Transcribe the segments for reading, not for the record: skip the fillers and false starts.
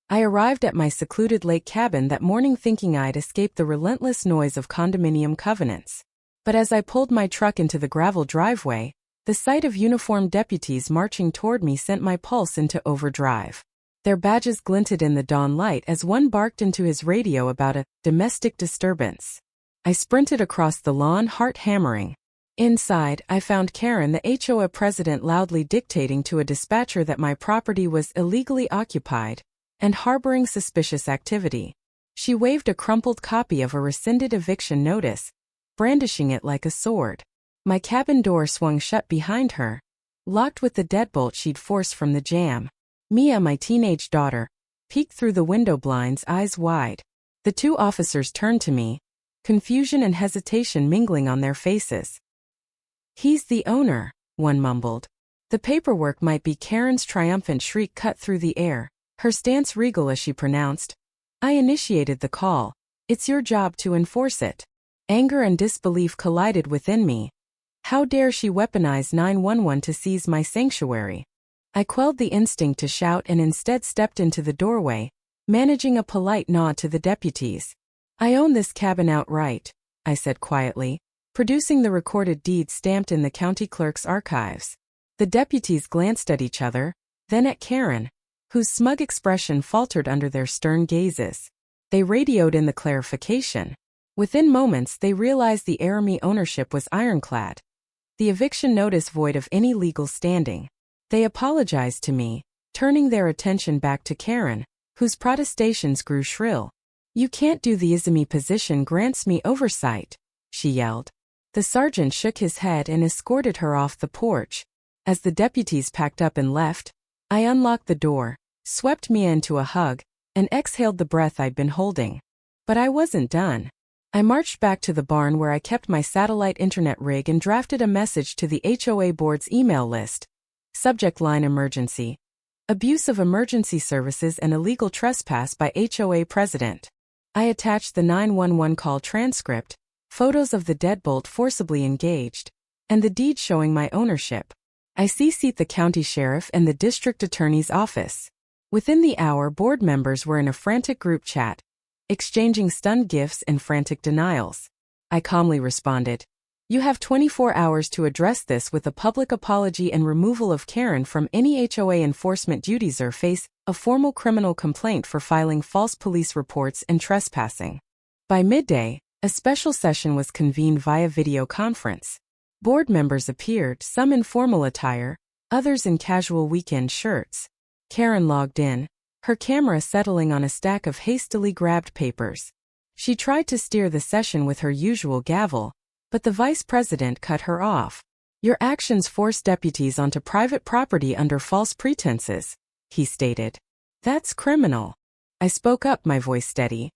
I arrived at my secluded lake cabin that morning thinking I'd escape the relentless noise of condominium covenants. But as I pulled my truck into the gravel driveway, the sight of uniformed deputies marching toward me sent my pulse into overdrive. Their badges glinted in the dawn light as one barked into his radio about a domestic disturbance. I sprinted across the lawn, heart hammering. Inside, I found Karen, the HOA president, loudly dictating to a dispatcher that my property was illegally occupied and harboring suspicious activity. She waved a crumpled copy of a rescinded eviction notice, brandishing it like a sword. My cabin door swung shut behind her, locked with the deadbolt she'd forced from the jamb. Mia, my teenage daughter, peeked through the window blinds, eyes wide. The two officers turned to me, confusion and hesitation mingling on their faces. "He's the owner," one mumbled. The paperwork might be. Karen's triumphant shriek cut through the air, her stance regal as she pronounced, "I initiated the call. It's your job to enforce it." Anger and disbelief collided within me. How dare she weaponize 911 to seize my sanctuary? I quelled the instinct to shout and instead stepped into the doorway, managing a polite nod to the deputies. "I own this cabin outright," I said quietly, producing the recorded deed stamped in the county clerk's archives. The deputies glanced at each other, then at Karen, whose smug expression faltered under their stern gazes. They radioed in the clarification. Within moments they realized the Arami ownership was ironclad, the eviction notice void of any legal standing. They apologized to me, turning their attention back to Karen, whose protestations grew shrill. "You can't do the Izumi position grants me oversight," she yelled. The sergeant shook his head and escorted her off the porch. As the deputies packed up and left, I unlocked the door, swept Mia into a hug, and exhaled the breath I'd been holding. But I wasn't done. I marched back to the barn where I kept my satellite internet rig and drafted a message to the HOA board's email list. Subject line: emergency. Abuse of emergency services and illegal trespass by HOA president. I attached the 911 call transcript, photos of the deadbolt forcibly engaged, and the deed showing my ownership. I CC'd the county sheriff and the district attorney's office. Within the hour, board members were in a frantic group chat, exchanging stunned gifs and frantic denials. I calmly responded, "You have 24 hours to address this with a public apology and removal of Karen from any HOA enforcement duties or face a formal criminal complaint for filing false police reports and trespassing." By midday, a special session was convened via video conference. Board members appeared, some in formal attire, others in casual weekend shirts. Karen logged in, her camera settling on a stack of hastily grabbed papers. She tried to steer the session with her usual gavel, but the vice president cut her off. "Your actions force deputies onto private property under false pretenses," he stated. "That's criminal." I spoke up, my voice steady.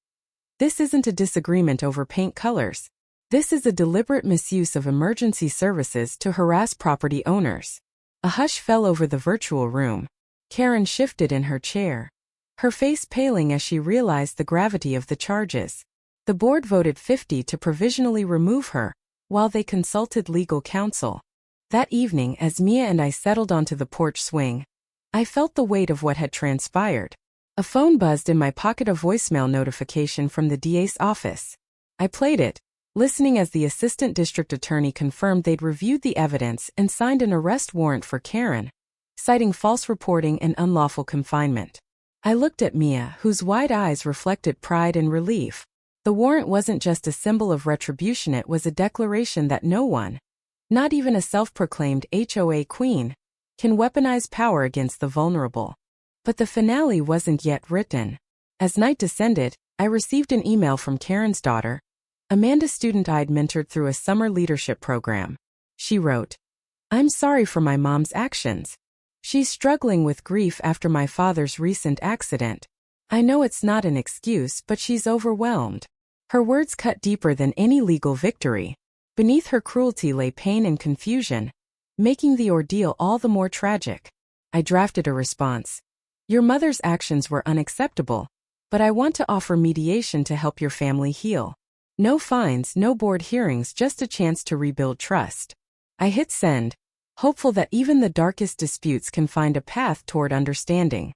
"This isn't a disagreement over paint colors. This is a deliberate misuse of emergency services to harass property owners." A hush fell over the virtual room. Karen shifted in her chair, her face paling as she realized the gravity of the charges. The board voted 50 to provisionally remove her, while they consulted legal counsel. That evening, as Mia and I settled onto the porch swing, I felt the weight of what had transpired. A phone buzzed in my pocket, a voicemail notification from the DA's office. I played it, listening as the assistant district attorney confirmed they'd reviewed the evidence and signed an arrest warrant for Karen, citing false reporting and unlawful confinement. I looked at Mia, whose wide eyes reflected pride and relief. The warrant wasn't just a symbol of retribution, it was a declaration that no one, not even a self-proclaimed HOA queen, can weaponize power against the vulnerable. But the finale wasn't yet written. As night descended, I received an email from Karen's daughter, Amanda, student I'd mentored through a summer leadership program. She wrote, "I'm sorry for my mom's actions. She's struggling with grief after my father's recent accident. I know it's not an excuse, but she's overwhelmed." Her words cut deeper than any legal victory. Beneath her cruelty lay pain and confusion, making the ordeal all the more tragic. I drafted a response. "Your mother's actions were unacceptable, but I want to offer mediation to help your family heal. No fines, no board hearings, just a chance to rebuild trust." I hit send, hopeful that even the darkest disputes can find a path toward understanding.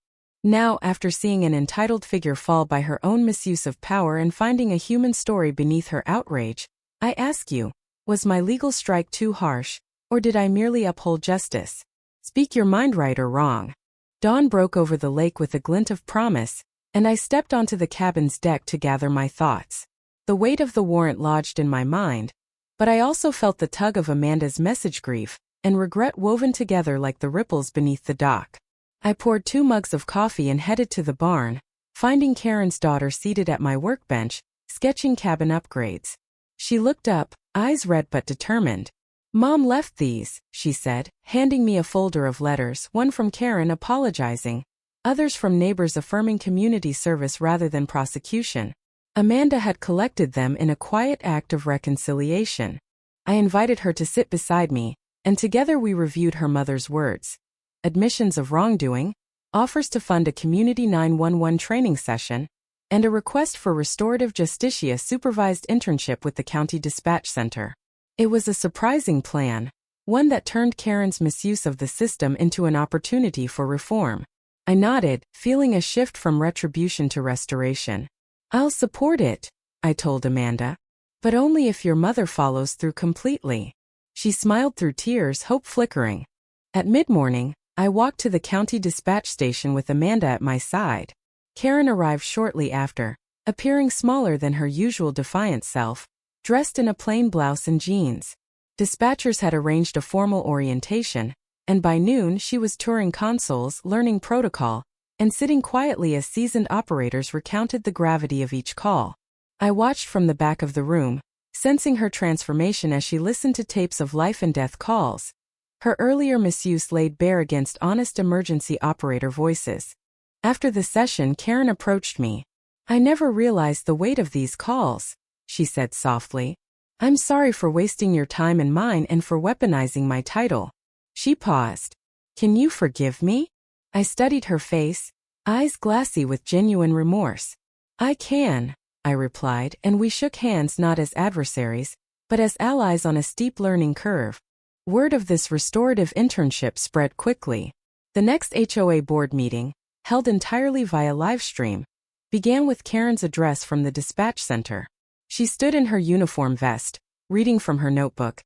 Now, after seeing an entitled figure fall by her own misuse of power and finding a human story beneath her outrage, I ask you, was my legal strike too harsh, or did I merely uphold justice? Speak your mind, right or wrong. Dawn broke over the lake with a glint of promise, and I stepped onto the cabin's deck to gather my thoughts. The weight of the warrant lodged in my mind, but I also felt the tug of Amanda's message, grief and regret woven together like the ripples beneath the dock. I poured 2 mugs of coffee and headed to the barn, finding Karen's daughter seated at my workbench, sketching cabin upgrades. She looked up, eyes red but determined. "Mom left these," she said, handing me a folder of letters, one from Karen apologizing, others from neighbors affirming community service rather than prosecution. Amanda had collected them in a quiet act of reconciliation. I invited her to sit beside me, and together we reviewed her mother's words. Admissions of wrongdoing, offers to fund a community 911 training session, and a request for restorative justicia supervised internship with the county dispatch center. It was a surprising plan, one that turned Karen's misuse of the system into an opportunity for reform. I nodded, feeling a shift from retribution to restoration. "I'll support it," I told Amanda, "but only if your mother follows through completely." She smiled through tears, hope flickering. At mid-morning, I walked to the county dispatch station with Amanda at my side. Karen arrived shortly after, appearing smaller than her usual defiant self, dressed in a plain blouse and jeans. Dispatchers had arranged a formal orientation, and by noon she was touring consoles, learning protocol, and sitting quietly as seasoned operators recounted the gravity of each call. I watched from the back of the room, sensing her transformation as she listened to tapes of life and death calls. Her earlier misuse laid bare against honest emergency operator voices. After the session, Karen approached me. "I never realized the weight of these calls," she said softly. "I'm sorry for wasting your time and mine and for weaponizing my title." She paused. "Can you forgive me?" I studied her face, eyes glassy with genuine remorse. "I can," I replied, and we shook hands not as adversaries, but as allies on a steep learning curve. Word of this restorative internship spread quickly. The next HOA board meeting, held entirely via livestream, began with Karen's address from the dispatch center. She stood in her uniform vest, reading from her notebook.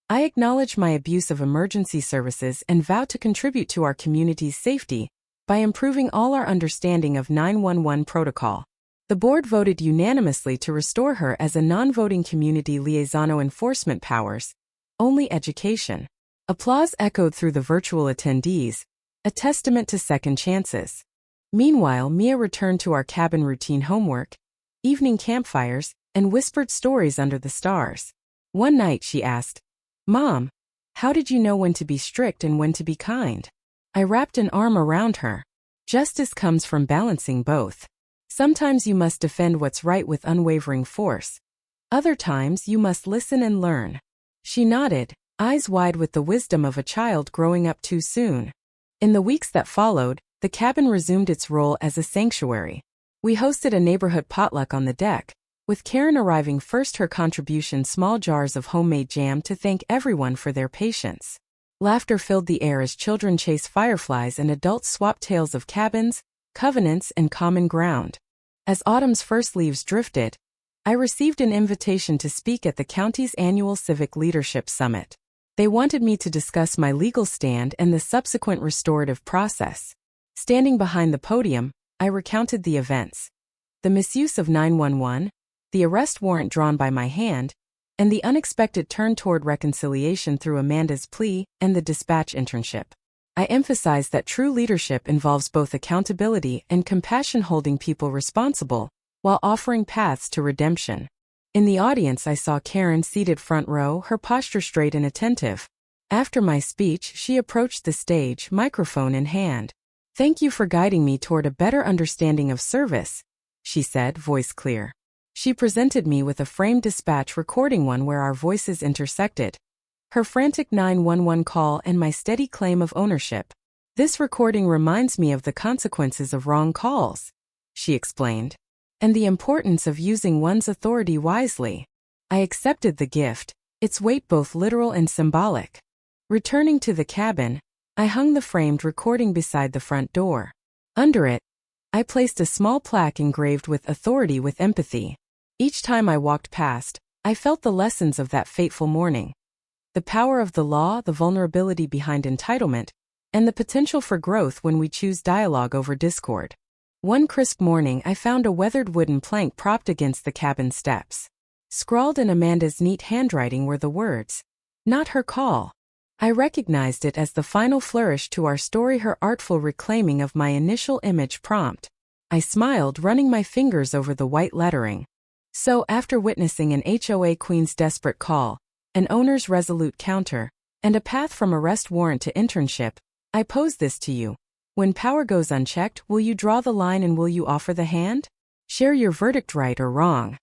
"I acknowledge my abuse of emergency services and vow to contribute to our community's safety by improving all our understanding of 911 protocol." The board voted unanimously to restore her as a non-voting community liaison. Enforcement powers, only education. Applause echoed through the virtual attendees, a testament to second chances. Meanwhile, Mia returned to our cabin routine homework, evening campfires, and whispered stories under the stars. One night she asked, "Mom, how did you know when to be strict and when to be kind?" I wrapped an arm around her. "Justice comes from balancing both. Sometimes you must defend what's right with unwavering force. Other times you must listen and learn." She nodded, eyes wide with the wisdom of a child growing up too soon. In the weeks that followed, the cabin resumed its role as a sanctuary. We hosted a neighborhood potluck on the deck, with Karen arriving first, her contribution small jars of homemade jam to thank everyone for their patience. Laughter filled the air as children chased fireflies and adults swapped tales of cabins, covenants, and common ground. As autumn's first leaves drifted, I received an invitation to speak at the county's annual Civic Leadership Summit. They wanted me to discuss my legal stand and the subsequent restorative process. Standing behind the podium, I recounted the events: the misuse of 911, the arrest warrant drawn by my hand, and the unexpected turn toward reconciliation through Amanda's plea and the dispatch internship. I emphasized that true leadership involves both accountability and compassion, holding people responsible, while offering paths to redemption. In the audience, I saw Karen seated front row, her posture straight and attentive. After my speech, she approached the stage, microphone in hand. "Thank you for guiding me toward a better understanding of service," she said, voice clear. She presented me with a framed dispatch recording, one where our voices intersected. Her frantic 911 call and my steady claim of ownership. "This recording reminds me of the consequences of wrong calls," she explained, "and the importance of using one's authority wisely." I accepted the gift, its weight both literal and symbolic. Returning to the cabin, I hung the framed recording beside the front door. Under it, I placed a small plaque engraved with authority with empathy. Each time I walked past, I felt the lessons of that fateful morning. The power of the law, the vulnerability behind entitlement, and the potential for growth when we choose dialogue over discord. One crisp morning, I found a weathered wooden plank propped against the cabin steps. Scrawled in Amanda's neat handwriting were the words, "Not her call." I recognized it as the final flourish to our story, her artful reclaiming of my initial image prompt. I smiled, running my fingers over the white lettering. So, after witnessing an HOA queen's desperate call, an owner's resolute counter, and a path from arrest warrant to internship, I pose this to you. When power goes unchecked, will you draw the line and will you offer the hand? Share your verdict, right or wrong.